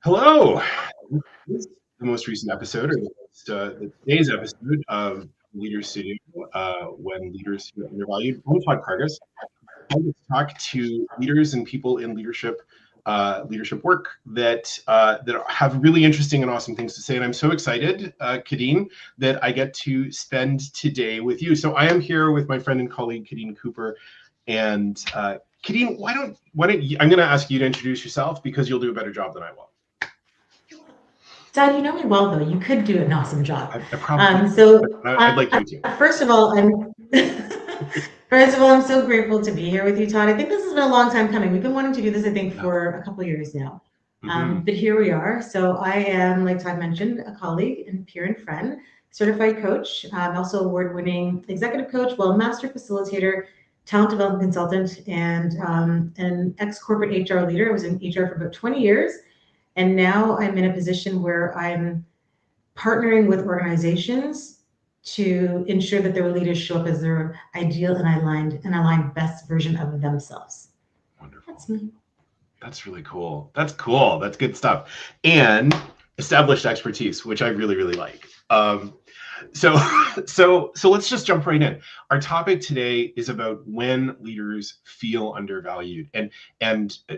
Hello. This is the most recent episode, or today's episode of Leaders Studio, when leaders feel undervalued. I'm Todd Cargus. I get to talk to leaders and people in leadership work that have really interesting and awesome things to say. And I'm so excited, Kadine, that I get to spend today with you. So I am here with my friend and colleague Kadine Cooper, and Kadine, why don't you, I'm going to ask you to introduce yourself because you'll do a better job than I will. Dad, you know me well, though. You could do an awesome job. I probably I'd like you to. First of all, I'm so grateful to be here with you, Todd. I think this has been a long time coming. We've been wanting to do this, I think, for a couple of years now. But here we are. So I am, like Todd mentioned, a colleague and peer and friend, certified coach. I'm also award-winning executive coach, master facilitator, talent development consultant, and an ex-corporate HR leader. I was in HR for about 20 years. And now I'm in a position where I'm partnering with organizations to ensure that their leaders show up as their ideal and aligned best version of themselves. Wonderful. That's me. That's really cool. That's cool. That's good stuff. And established expertise, which I really, really like. So let's just jump right in. Our topic today is about when leaders feel undervalued. And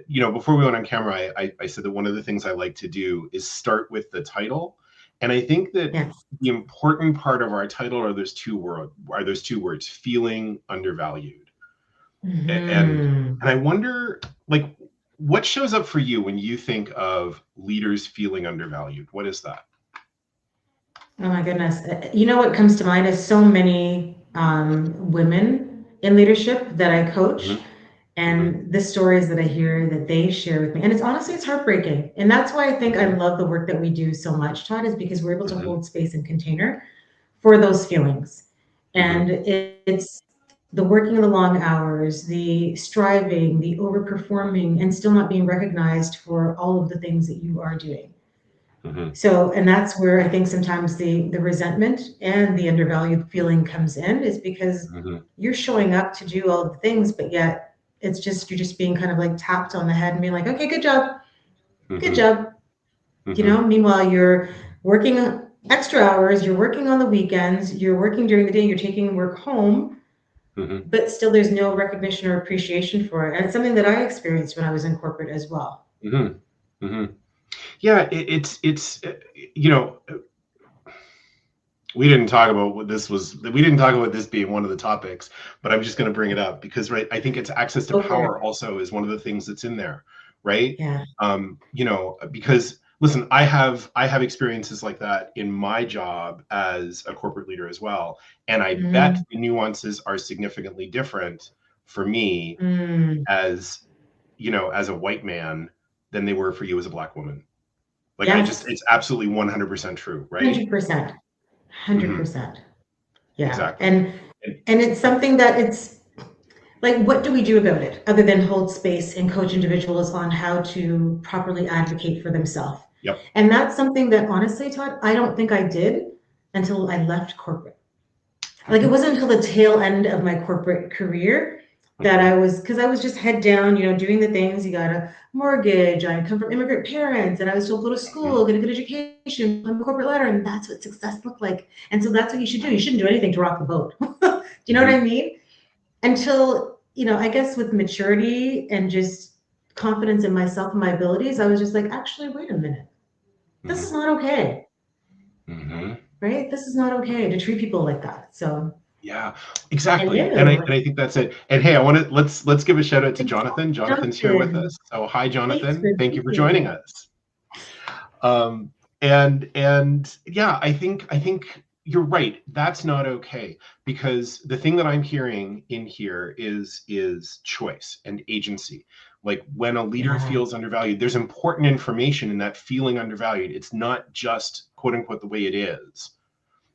before we went on camera, I said that one of the things I like to do is start with the title. And I think that the important part of our title are those two words, feeling undervalued. Mm-hmm. And I wonder, like, what shows up for you when you think of leaders feeling undervalued? What is that? Oh my goodness. You know what comes to mind is so many women in leadership that I coach. Mm-hmm. And the stories that I hear that they share with me. And it's heartbreaking. And that's why I think I love the work that we do so much, Todd, is because we're able to hold space and container for those feelings. And it's the working the long hours, the striving, the overperforming, and still not being recognized for all of the things that you are doing. So, and that's where I think sometimes the resentment and the undervalued feeling comes in, is because you're showing up to do all the things, but yet you're just being kind of like tapped on the head and being like, okay, good job. Meanwhile, you're working extra hours, you're working on the weekends, you're working during the day, you're taking work home, but still there's no recognition or appreciation for it. And it's something that I experienced when I was in corporate as well. Yeah, it's we didn't talk about what this was. We didn't talk about this being one of the topics, but I'm just going to bring it up because, right, I think it's access to power also is one of the things that's in there, right? Yeah. Because listen, I have experiences like that in my job as a corporate leader as well, and I bet the nuances are significantly different for me as a white man than they were for you as a Black woman. Like, it's absolutely 100% true, right? 100%. 100%. Yeah. Exactly. And it's something that it's like, what do we do about it other than hold space and coach individuals on how to properly advocate for themselves? Yep. And that's something that, honestly, Todd, I don't think I did until I left corporate. Like, it wasn't until the tail end of my corporate career that because I was just head down, doing the things. You got a mortgage, I come from immigrant parents, and I was still go to school, get a good education, climb the corporate ladder, and that's what success looked like. And so that's what you should do. You shouldn't do anything to rock the boat. Do you know what I mean? Until, I guess with maturity and just confidence in myself and my abilities, I was just like, actually, wait a minute. This is not okay. Right? This is not okay to treat people like that. So yeah, exactly. And I think that's it. And hey, let's give a shout out to Jonathan. Jonathan's here with us. So hi, Jonathan. Thank you for joining us. And yeah, I think you're right. That's not okay, because the thing that I'm hearing in here is choice and agency. Like, when a leader feels undervalued, there's important information in that feeling undervalued. It's not just quote unquote the way it is.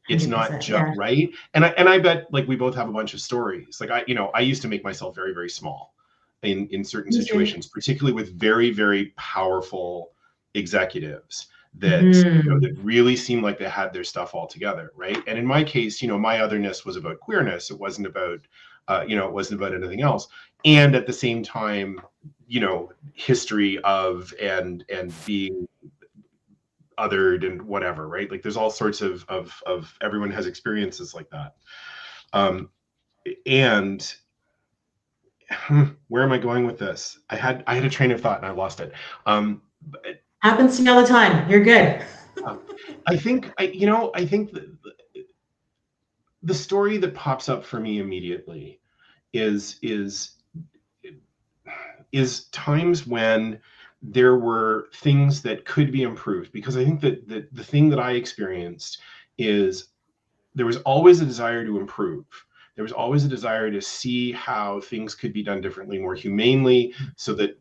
It's not just right. And I bet, like, we both have a bunch of stories. Like, I used to make myself very, very small in certain situations, particularly with very, very powerful executives that that really seemed like they had their stuff all together, right? And in my case, my otherness was about queerness. It wasn't about anything else. And at the same time, history of and being othered and whatever, right? Like there's all sorts of everyone has experiences like that. And where am I going with this? I had a train of thought and I lost it. Happens to me all the time. You're good. I think the story that pops up for me immediately is times when there were things that could be improved, because I think that the thing that I experienced is there was always a desire to improve. There was always a desire to see how things could be done differently, more humanely, so that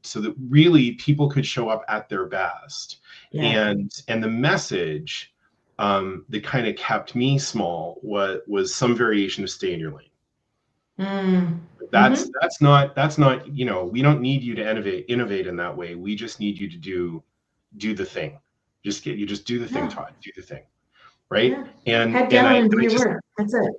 really people could show up at their best. Yeah. And the message that kind of kept me small was some variation of stay in your lane. That's not, we don't need you to innovate in that way. We just need you to do the thing. Just do the thing, Todd. Do the thing. Right? Yeah. And Head down and do I your just, work. That's it.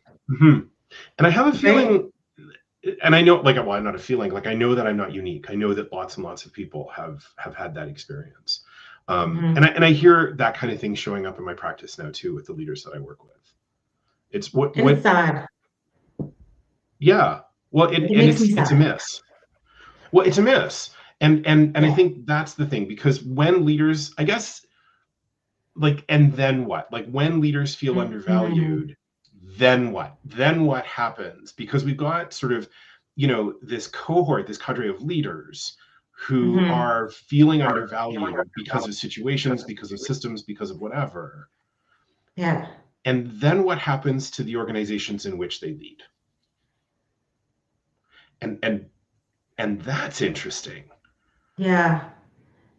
And I have a feeling, right? And I know, like, well, I'm not a feeling, like I know that I'm not unique. I know that lots and lots of people have had that experience. And I hear that kind of thing showing up in my practice now too with the leaders that I work with. It's it's sad. Yeah. Well, it's a miss. Well, it's a miss. And I think that's the thing, because when leaders, I guess, like, and then what? Like when leaders feel undervalued, then what? Then what happens? Because we've got sort of, this cohort, this cadre of leaders who are feeling undervalued because of situations, because of systems, because of whatever. Yeah. And then what happens to the organizations in which they lead? And that's interesting. Yeah.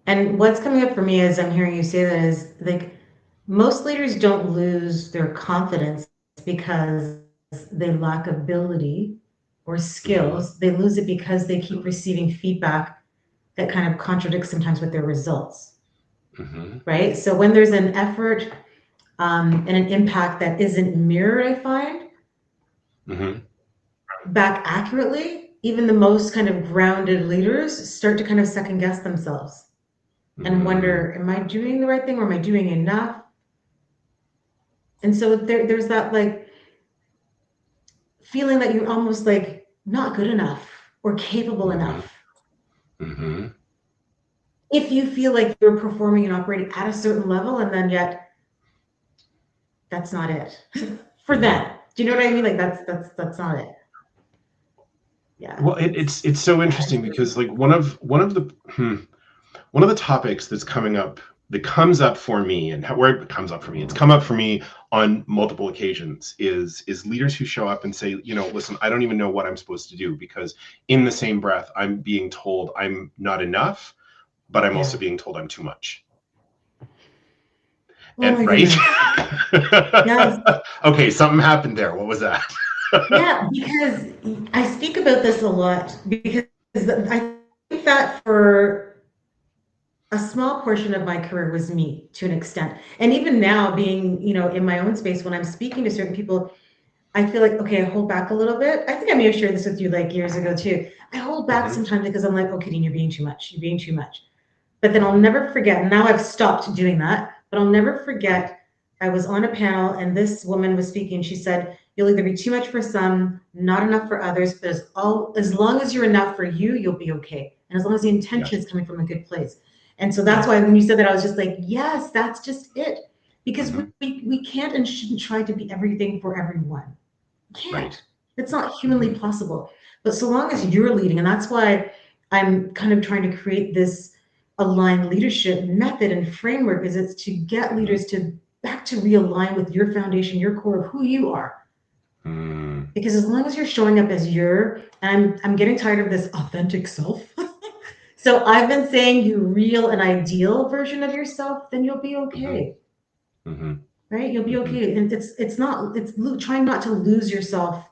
And what's coming up for me as I'm hearing you say that is, like, most leaders don't lose their confidence because they lack ability or skills. They lose it because they keep receiving feedback that kind of contradicts sometimes with their results. Right? So when there's an effort and an impact that isn't mirrored, I find, back accurately, even the most kind of grounded leaders start to kind of second guess themselves and wonder, am I doing the right thing, or am I doing enough? And so there's that, like, feeling that you're almost like not good enough or capable enough. If you feel like you're performing and operating at a certain level, and then yet that's not it for them. Do you know what I mean? Like that's not it. Yeah. Well, it's so interesting because, like, one of the topics that's coming up, that comes up for me, and where it comes up for me, it's come up for me on multiple occasions, is leaders who show up and say, listen, I don't even know what I'm supposed to do, because in the same breath, I'm being told I'm not enough, but I'm also being told I'm too much. And right? Yes. Okay, something happened there. What was that? Yeah, because I speak about this a lot, because I think that for a small portion of my career was me, to an extent. And even now, being, in my own space, when I'm speaking to certain people, I feel like, okay, I hold back a little bit. I think I may have shared this with you like years ago too. I hold back sometimes because I'm like, oh, Kadine, you're being too much. You're being too much. But then I'll never forget. Now I've stopped doing that, but I'll never forget. I was on a panel and this woman was speaking. She said, you'll either be too much for some, not enough for others, but as long as you're enough for you, you'll be okay. And as long as the intention is coming from a good place. And so that's why when you said that, I was just like, yes, that's just it. Because we can't and shouldn't try to be everything for everyone. Can't. Right. It's not humanly possible. But so long as you're leading, and that's why I'm kind of trying to create this aligned leadership method and framework, is it's to get leaders to back to realign with your foundation, your core of who you are. Because as long as you're showing up as and I'm getting tired of this authentic self. So I've been saying you real and ideal version of yourself, then you'll be okay. Right? You'll be okay. And it's trying not to lose yourself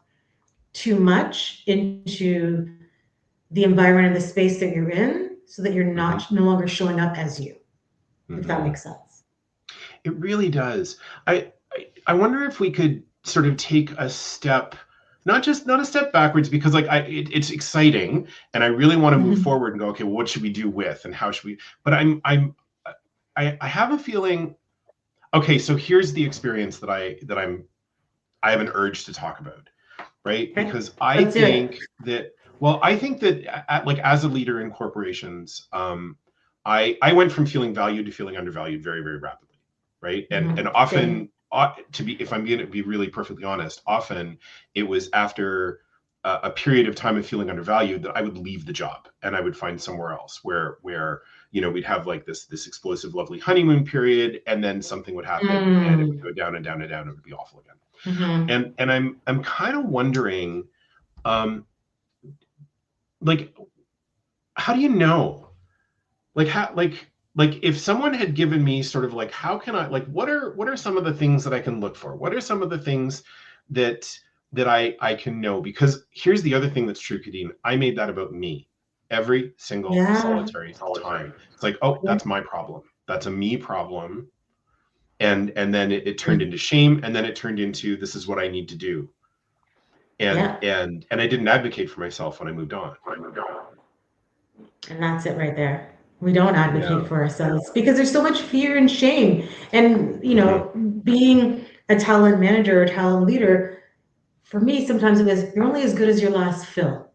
too much into the environment and the space that you're in, so that you're no longer showing up as you, if that makes sense. It really does. I wonder if we could sort of take a step, not a step backwards, because like it's exciting and I really want to move forward and go, okay, well, what should we do with, and how should we, but I have a feeling Okay, so here's the experience I have an urge to talk about, right? Okay, Because I let's do think it. that, well, I think that like as a leader in corporations, I went from feeling valued to feeling undervalued very, very rapidly, right? And Same. often, to be, if I'm going to be really perfectly honest, often it was after a period of time of feeling undervalued that I would leave the job and I would find somewhere else where we'd have like this explosive, lovely honeymoon period, and then something would happen and it would go down and down and down. And it would be awful again. Mm-hmm. And I'm kind of wondering, um, like, how do you know? Like how like if someone had given me sort of like, how can I, like, what are some of the things that I can look for? What are some of the things that I can know? Because here's the other thing that's true, Kadine. I made that about me every single Yeah. solitary time. It's like, oh, Yeah. that's my problem. That's a me problem. And then it turned into shame, and then it turned into, this is what I need to do. And Yeah. and I didn't advocate for myself when I moved on. And that's it right there. We don't advocate Yeah. for ourselves because there's so much fear and shame. And, Hmm. being a talent manager or talent leader, for me, sometimes it was you're only as good as your last fill.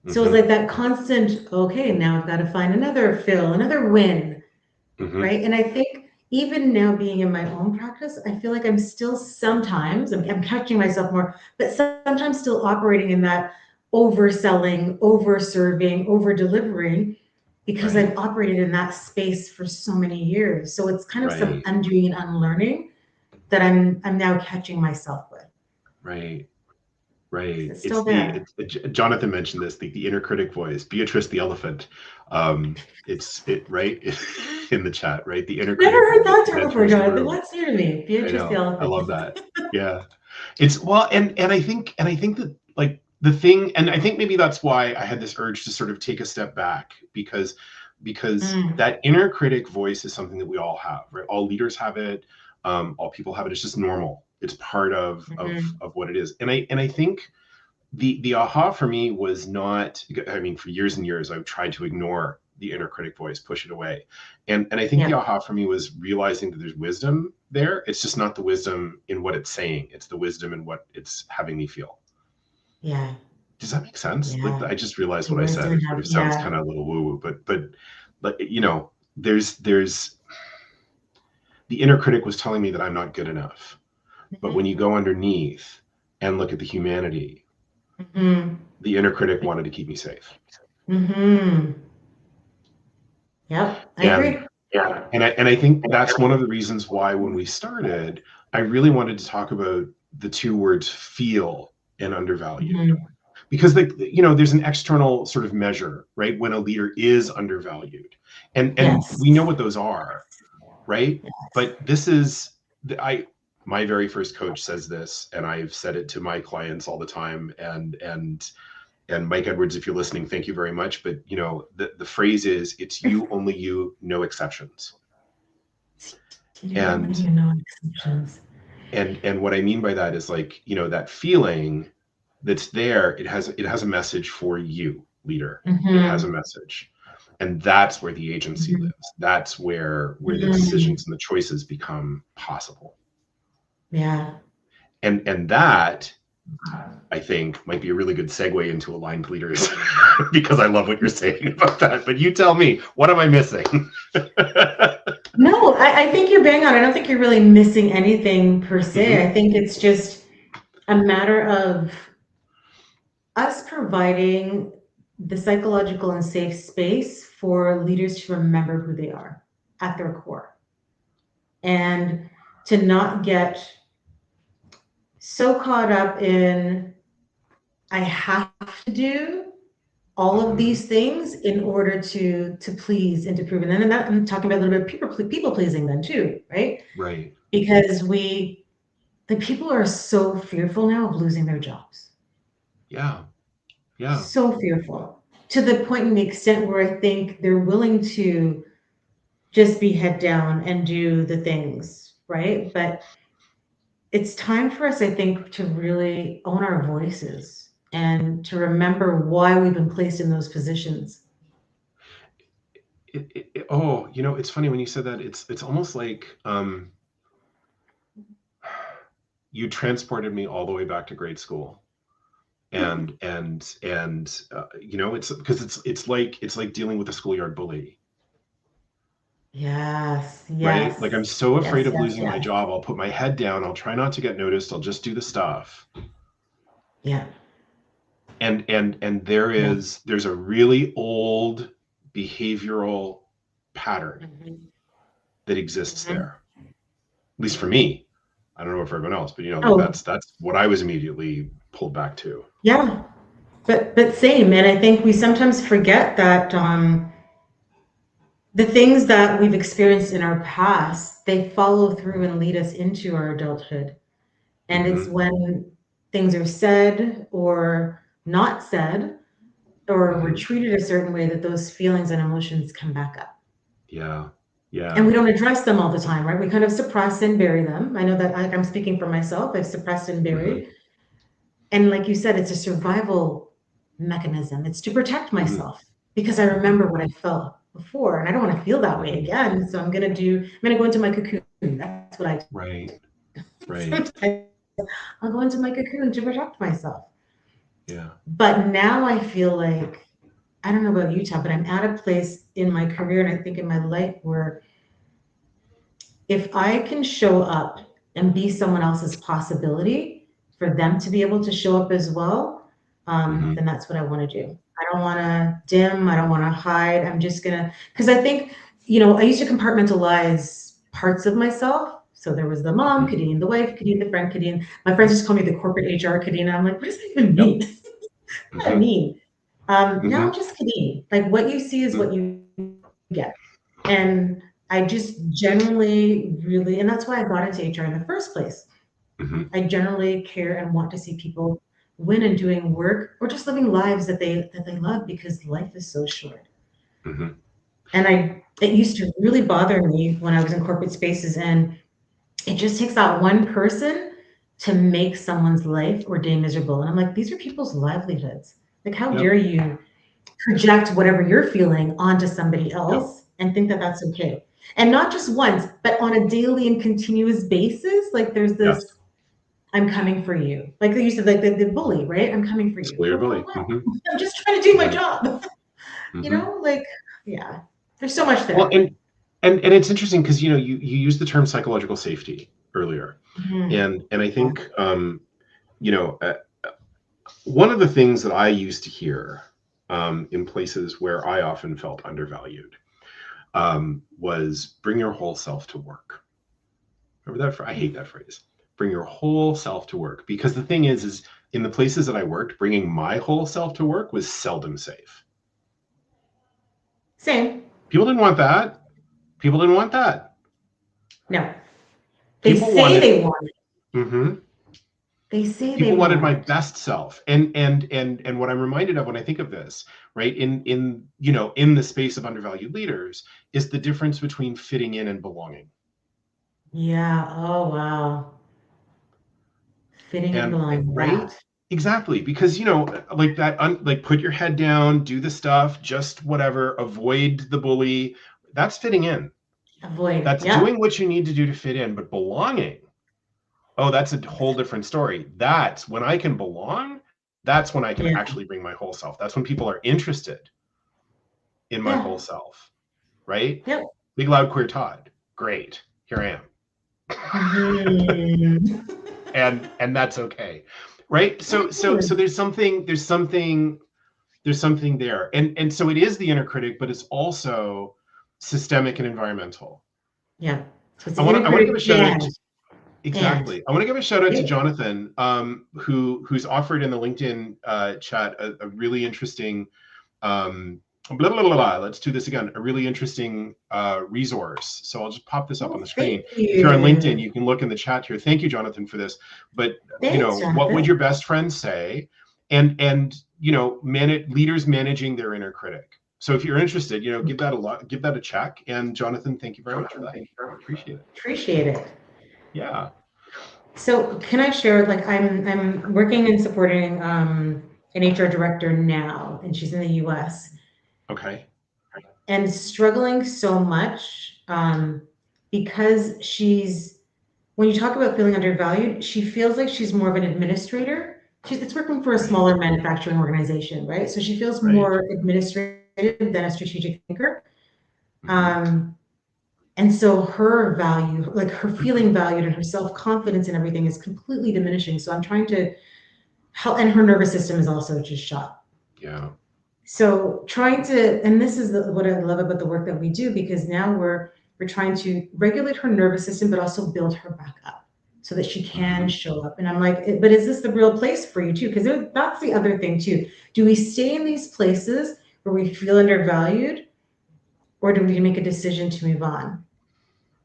So it's Hmm. like that constant, okay, now I've got to find another fill, another win, Hmm. right? And I think even now being in my own practice, I feel like I'm still sometimes, I'm catching myself more, but sometimes still operating in that overselling, over-serving, over-delivering because I've Right. operated in that space for so many years. So it's kind of some Right. undoing and unlearning that I'm now catching myself with. Right. 'Cause Right. it's It's still the there. Jonathan mentioned this, the inner critic voice, Beatrice the elephant. It's it right in the chat, right? The inner Never critic heard voice that that term before, enters the Jonathan. room. That's new to me. I Beatrice the know. I elephant. love that. Yeah. It's, well, and I think that, like, the thing, and I think maybe that's why I had this urge to sort of take a step back, because Mm, that inner critic voice is something that we all have, right? All leaders have it. All people have it. It's just normal. It's part mhm. of what it is. And I think the aha for me was not, I mean, for years and years I've tried to ignore the inner critic voice, push it away. And I think the Yeah. aha for me was realizing that there's wisdom there. It's just not the wisdom in what it's saying, it's the wisdom in what it's having me feel. Yeah. Does that make sense? Like, Yeah. I just realized The what I said, wisdom it and sort have of sounds yeah. kind of a little woo woo, but there's the inner critic was telling me that I'm not good enough. But when Mhm. you go underneath and look at the humanity, Mhm. the inner critic wanted to keep me safe. Mhm. Yep, I And agree. and I think that's one of the reasons why when we started, I really wanted to talk about the two words feel and undervalued. Mhm. Because there's an external sort of measure, right? When a leader is undervalued. And Yes. we know what those are, right? Yes. But this is I my very first coach says this, and I've said it to my clients all the time. And Mike Edwards, if you're listening, thank you very much. But the phrase is, it's you, only you, no exceptions. You only And you know exceptions. and what I mean by that is, like, that feeling that's there, it has a message for you, leader. It has a Mhm. message. And that's where the agency Mhm. lives. That's where the Mhm. decisions and the choices become possible. Yeah. And that, I think, might be a really good segue into aligned leaders, because I love what you're saying about that. But you tell me, what am I missing? No, I think you're bang on. I don't think you're really missing anything per se. Hmm. I think it's just a matter of us providing the psychological and safe space for leaders to remember who they are at their core and to not get so caught up in I have to do all of Hmm. these things in order to please and to prove. And then that, I'm talking about a little bit of people pleasing then too, right? Right. Because the people are so fearful now of losing their jobs, Yeah. Yeah. so fearful to the point and the extent where I think they're willing to just be head down and do the things, right? But it's time for us, I think, to really own our voices and to remember why we've been placed in those positions. Oh, it's funny when you said that. It's almost like, you transported me all the way back to grade school. And you know, it's because it's like dealing with a schoolyard bully, Yes, right? Like, I'm yes, so afraid yes, of yes, losing my yes. job. I'll put my head down. I'll try not to get noticed. I'll just do the stuff. Yeah, And yeah. there's a really old behavioral pattern Mhm, that exists mhm, there, at least for mhm. me. I don't know for everyone else, but you know, like, Oh, that's what I was immediately pulled back to. yeah. But same, and I think we sometimes forget that the things that we've experienced in our past, they follow through and lead us into our adulthood. And it's Hmm. when things are said or not said, or we're Hmm. treated a certain way that those feelings and emotions come back up. Yeah. And Yeah. we don't address them all the time, right? We kind of suppress and bury them. I know that I'm speaking for myself. I've suppressed and Hmm. buried. And like you said, it's a survival mechanism. It's to protect Hmm. myself because I Hmm. remember what I felt before and I don't want to feel that way Hmm. again. So I'm gonna go into my cocoon. That's what I do. Right. Right. Sometimes I'll go into my cocoon to protect myself. Yeah. But now I feel like, I don't know about you, Tom, but I'm at a place in my career and I think in my life where if I can show up and be someone else's possibility for them to be able to show up as well, Hmm. then that's what I want to do. I don't want to dim. I don't want to hide. I'm just gonna, because I think, I used to compartmentalize parts of myself. So there was the mom, Hmm. Kadine, the wife, Kadine, the friend, Kadine. My friends just call me the corporate HR Kadine. And I'm like, what does that even Yep. mean? What does that Hmm. mean? Now Hmm. I'm just Kadine. Like what you see is what you get. And I just generally really, and that's why I got into HR in the first place. Hmm. I generally care and want to see people win and doing work or just living lives that they love because life is so short. Hmm. And it used to really bother me when I was in corporate spaces and it just takes that one person to make someone's life or day miserable. And I'm like, these are people's livelihoods. Like, how dare Yep. you project whatever you're feeling onto somebody Yep. else and think that that's okay. And not just once, but on a daily and continuous basis. Like there's Yes. this, I'm coming for you. Like you said, like the bully, right? I'm coming for you. Clear But for bully. what? Hmm. I'm just trying to do my Hmm. job. Hmm. Like, yeah, there's so much Well, there. and it's interesting because you know you used the term psychological safety earlier, Mhm. and I Yeah. think you know one of the things that I used to hear in places where I often felt undervalued was bring your whole self to work. Remember that? I hate that phrase. Bring your whole self to work, because the thing is in the places that I worked, bringing my whole self to work was seldom safe. Same. People didn't want that. People didn't want that. No. They People say wanted. they want it. Mhm. They say they People wanted want my it. best self, and what I'm reminded of when I think of this, right, in you know in the space of undervalued leaders, is the difference between fitting in and belonging. Yeah. Oh, wow. Fitting and And belonging. right, Yeah. exactly, because you know, like that like put your head down, do the stuff, just whatever, avoid the bully. That's fitting in. Avoid. That's Yeah. doing what you need to do to fit in. But belonging, oh, that's a whole different story. That's when I can belong. That's when I can Yeah. actually bring my whole self. That's when people are interested in my Yeah. whole self, right? Yep. Big loud queer Todd. Great. Here I am. Mhm. And that's okay. Right? So Mm. there's something there. And so it is the inner critic, but it's also systemic and environmental. Yeah. So it's I the want inner to I want to give critic a shout out to, and exactly. I want to give a shout out to right? Jonathan, who's offered in the LinkedIn chat a really interesting blah, blah, blah, blah. Let's do this again. A really interesting resource. So I'll just pop this up on Oh, the screen. thank If you're on LinkedIn, you. you can look in the chat here. Thank you, Jonathan, for this. But you Thanks, know, what would Jonathan. your best friend say? And you know, leaders managing their inner critic. So if you're interested, you know, give that a check. And Jonathan, thank you very much for that. Appreciate it. Appreciate it. Yeah. So can I share, like I'm working and supporting an HR director now, and she's in the US Okay. and struggling so much because she's when you talk about feeling undervalued, she feels like she's more of an administrator. It's working for a Right. smaller manufacturing organization, right? So she feels Right. more administrative than a strategic thinker. Mm-hmm. And so her value, like her feeling valued and her self-confidence and everything is completely diminishing. So I'm trying to help, and her nervous system is also just shot. Yeah. So trying to, and this is what I love about the work that we do, because now we're trying to regulate her nervous system, but also build her back up so that she can show up. And I'm like, but is this the real place for you too? Because that's the other thing too. Do we stay in these places where we feel undervalued, or do we make a decision to move on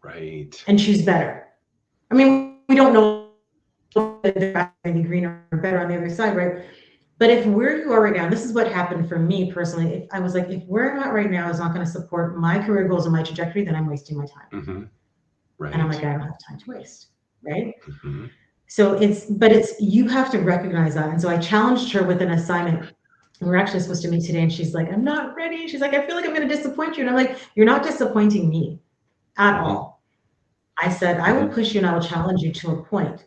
Right. and choose better? I mean, we don't know if the grass may be greener or better on the other side, right? But if where you are right now, and this is what happened for me personally, if I was like, if where I'm at right now is not going to support my career goals and my trajectory, then I'm wasting my time. Mm-hmm. Right. And I'm like, I don't have time to waste, right? Mm-hmm. So it's you have to recognize that. And so I challenged her with an assignment. We're actually supposed to meet today, and she's like, I'm not ready. She's like, I feel like I'm going to disappoint you. And I'm like, you're not disappointing me at Mm-hmm. all. I said, I will Mm-hmm. push you and I will challenge you to a point.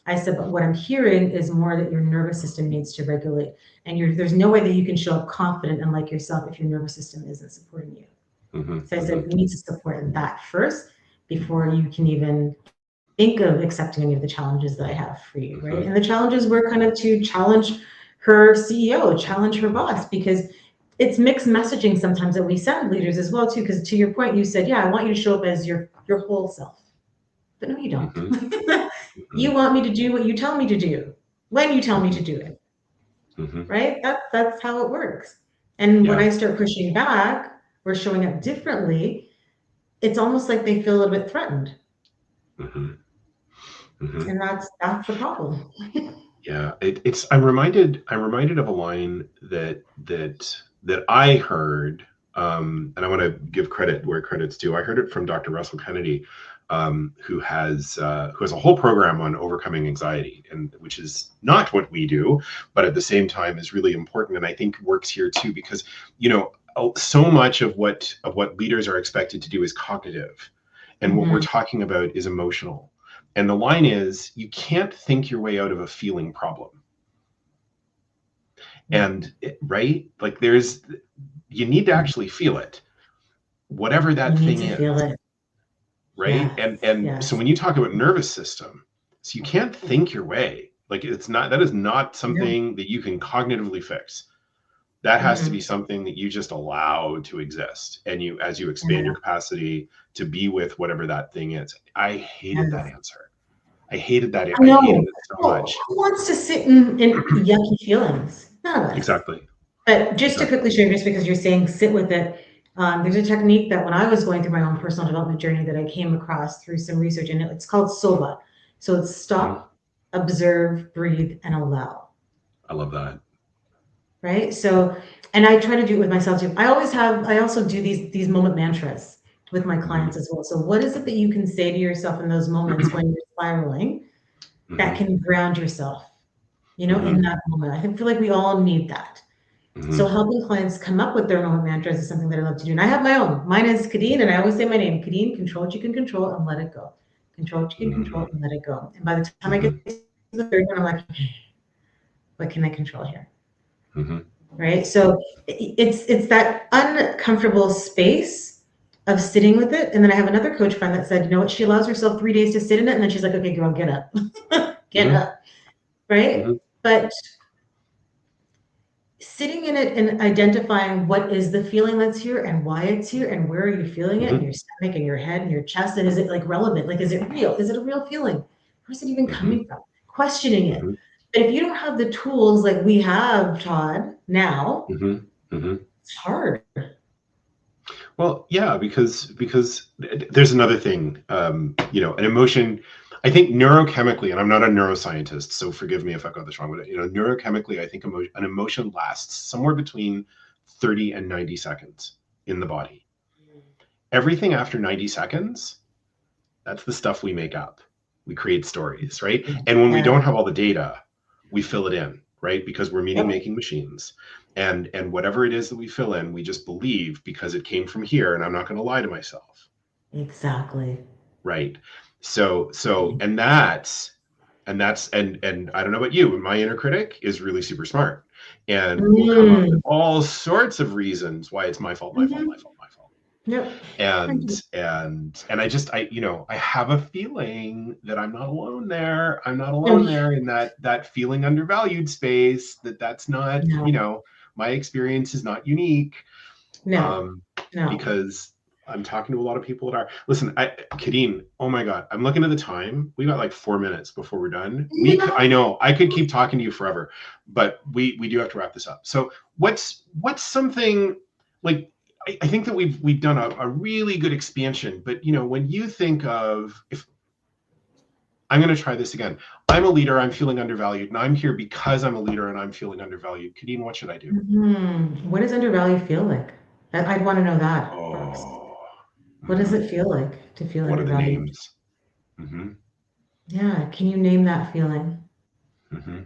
I said, but what I'm hearing is more that your nervous system needs to regulate. And there's no way that you can show up confident and like yourself if your nervous system isn't supporting you. Mm-hmm. So I said, Mm-hmm. we need to support that first before you can even think of accepting any of the challenges that I have for you, right? And the Mm-hmm. challenges were kind of to challenge her CEO, challenge her boss, because it's mixed messaging sometimes that we send leaders as well too. Because to your point, you said, yeah, I want you to show up as your whole self. But no, you don't. Mm-hmm. You want me to do what you tell me to do when you tell me to do it, Mm-hmm. right? That's how it works. And when Yeah. I start pushing back or showing up differently, it's almost like they feel a little bit threatened. Mm-hmm. Mm-hmm. And that's the problem. Yeah. It's I'm reminded of a line that I heard, and I want to give credit where credit's due. I heard it from Dr. Russell Kennedy, who has a whole program on overcoming anxiety, and which is not what we do, but at the same time is really important, and I think works here too, because so much of what leaders are expected to do is cognitive, and what we're Mm-hmm. talking about is emotional. And the line is, you can't think your way out of a feeling problem. And right, like you need to actually feel it, whatever You that need thing to is, feel it. right? Yes, And so yes. when you talk about nervous system, so you can't think your way. Like that is not No. something that you can cognitively fix. That has to be Mm-hmm. something that you just allow to exist, and as you expand your Yeah. capacity to be with whatever that thing is. I hated that Yes. answer. I hated that. I I hated know. it so Well, much. who wants to sit in yucky feelings? None of us. Exactly. But just to Exactly. quickly share, just because you're saying sit with it, there's a technique that when I was going through my own personal development journey that I came across through some research, and it's called SOBA. So it's Mhm. stop, observe, breathe, and allow. I love that. Right? So, and I try to do it with myself too. I also do these moment mantras with my Mhm. clients as well. So what is it that you can say to yourself in those moments when you're spiraling that Mhm. can ground yourself, in Mhm. that moment? I feel like we all need that. So Mhm. helping clients come up with their moment mantras is something that I love to do. And I have my own. Mine is Kadine, and I always say my name, Kadine, control what you can control and let it go. Control what you can control Mhm. and let it go. And by the time I get Mhm. to the third one, I'm like, what can I control here? Mhm. Right. So it's that uncomfortable space of sitting with it. And then I have another coach friend that said, you know what, she allows herself 3 days to sit in it, and then she's like, okay, girl, get up. Get Mhm. up. Right. Mhm. But sitting in it and identifying what is the feeling that's here and why it's here and where are you feeling it in Mhm. your stomach and your head and your chest, and is it like relevant, like is it real, is it a real feeling, where's it even Mhm. coming from, questioning it. Mhm. But if you don't have the tools like we have, Todd, now, Mhm. Mhm. it's hard. Well, yeah, because there's another thing, an emotion. I think neurochemically, and I'm not a neuroscientist, so forgive me if I got this wrong. But neurochemically, I think an emotion lasts somewhere between 30 and 90 seconds in the body. Everything after 90 seconds, that's the stuff we make up. We create stories, right? And when we Yeah. don't have all the data, we fill it in, right? Because we're meaning Yep. making machines. And whatever it is that we fill in, we just believe because it came from here, and I'm not going to lie to myself. Exactly. Right. So and I don't know about you, but my inner critic is really super smart and will come up with Mm. all sorts of reasons why it's my fault, my fault, my Mhm. fault, my fault. Yep. And I have a feeling that I'm not alone there. I'm not No, alone there in that feeling undervalued space, that's not, no, my experience is not unique. no, um, no. because I'm talking to a lot of people that are. Listen, Kadine, oh my God, I'm looking at the time. We got like 4 minutes before we're done. I No. know I could keep talking to you forever, but we do have to wrap this up. So what's something like? I think that we've done a really good expansion, but when you think of, if I'm going to try this again, I'm a leader, I'm feeling undervalued, and I'm here because I'm a leader and I'm feeling undervalued. Kadine, what should I do? What does undervalue feel like? I'd want to know that first. Oh, What does mhm. it feel like to feel What are the undervalued? names? Hmm. Yeah, can you name that feeling? Hmm.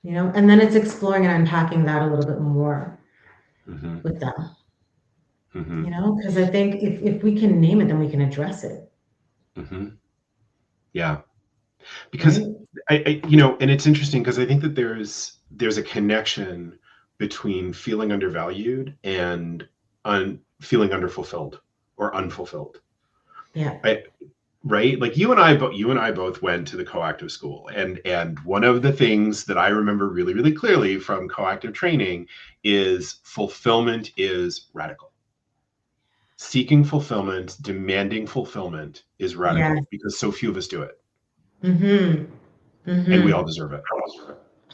And then it's exploring and unpacking that a little bit more Hmm. with them, Hmm. because I think if we can name it, then we can address it, Hmm. Yeah, because right? and it's interesting because I think that there's a connection between feeling undervalued and feeling underfulfilled or unfulfilled. Yeah. I Right, like you and I both went to the coactive school, and one of the things that I remember really, really clearly from coactive training is fulfillment is radical. Seeking fulfillment, demanding fulfillment is Yes. radical because so few of us do it, Mm-hmm. and we all Mm-hmm. deserve it.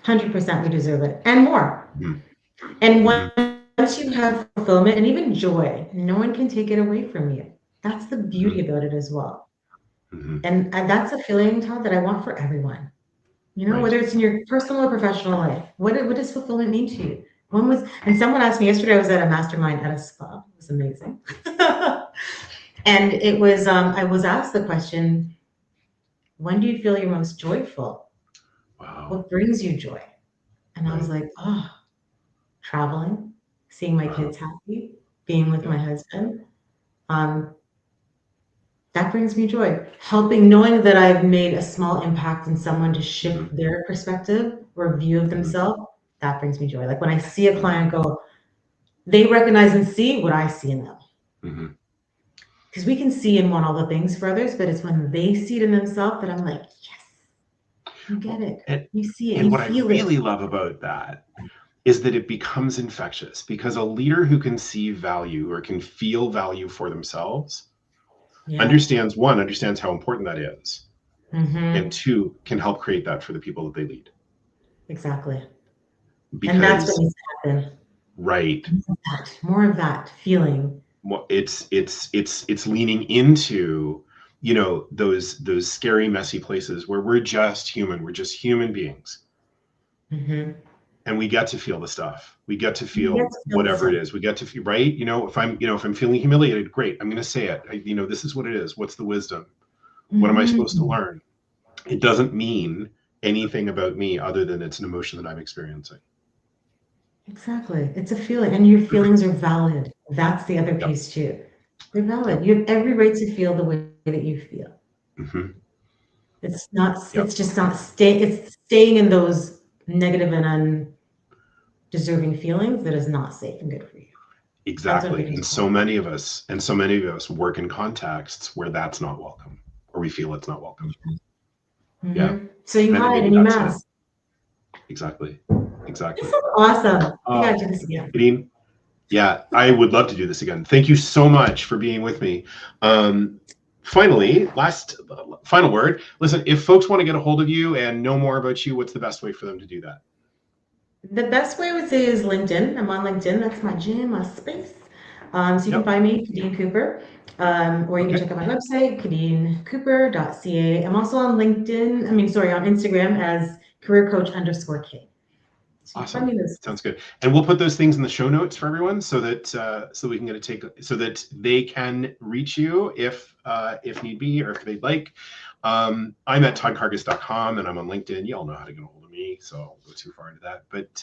100% we deserve it and more. Hmm. And Hmm. once you have fulfillment and even joy, no one can take it away from you. That's the Hmm. beauty about it as well. Hmm. And that's a feeling, Todd, that I want for everyone. Right. Whether it's in your personal or professional life, what does fulfillment mean to you? And someone asked me yesterday, I was at a mastermind at a spa. It was amazing. And it was, I was asked the question, when do you feel your most joyful? Wow. What brings you joy? And I was Right. like, oh, traveling, seeing my Uh-huh. kids happy, being with my Yeah. husband. Um, that brings me joy. Helping, knowing that I've made a small impact in someone to Hmm. shift their perspective or view of Hmm. themselves, that brings me joy. Like when I see a Hmm. client go, they recognize and see what I see in them. Hmm. Because we can see and want all the things for others, but it's when they see it in themselves that I'm like, yes, you get Well, it. and You see it, and you what I feel it. really love about that is that it becomes infectious, because a leader who can see value or can feel value for themselves Yeah. understands how important that is, and Mm-hmm. two, can help create that for the people that they lead. Exactly. And that's what Because needs to happen. right, More of that feeling. it's leaning into those scary, messy places where we're just human beings, Mm-hmm. and we get to feel the stuff. We get to You get feel to feel the whatever it stuff. is. We get to feel, right. If I'm feeling humiliated, great. I'm going to say it. This is what it is. What's the wisdom? What am I supposed to Mm-hmm. learn? It doesn't mean anything about me other than it's an emotion that I'm experiencing. Exactly. It's a feeling, and your feelings are valid. That's the other Yep. piece too. They're valid. Yep. You have every right to feel the way that you feel. Hmm. It's Yep. just not it's staying in those negative and undeserving feelings that is not safe and good for you. That's what it Exactly. becomes And so many of us work in contexts where that's not welcome, or we feel it's not welcome. Yeah. So you And hide maybe and you that's it. mask. Exactly. This Exactly. is awesome. We gotta Oh, do this again. Kadine, yeah, I would love to do this again. Thank you so much for being with me. Um, Finally, final word. Listen, if folks want to get a hold of you and know more about you, what's the best way for them to do that? The best way I would say is LinkedIn. I'm on LinkedIn. That's my gym, my space. So you can Yep. find me, Kadine Cooper, or you can Okay. check out my website, kadinecooper.ca. I'm also on LinkedIn, on Instagram as careercoach_K. So you can find Awesome. me those. Sounds good. And we'll put those things in the show notes for everyone, so we can so that they can reach you if need be, or if they'd like. I'm at toddcargus.com, and I'm on LinkedIn. You all know how to get a hold of me, so I won't go too far into that. But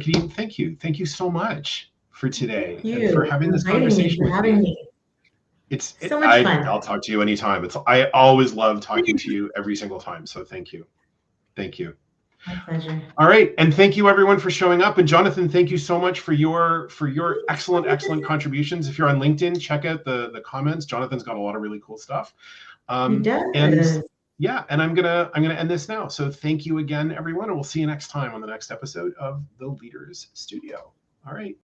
Kadine, thank you so much for Thank today and for you having for this inviting me, conversation for with having me. me. So much fun. I'll talk to you anytime. I always love talking to you every single time. So thank you. Thank you. My pleasure. All right, and thank you everyone for showing up. And Jonathan, thank you so much for your excellent contributions. If you're on LinkedIn, check out the comments. Jonathan's got a lot of really cool stuff. He does. And yeah, and I'm gonna end this now. So thank you again, everyone, and we'll see you next time on the next episode of the Leaders Studio. All right.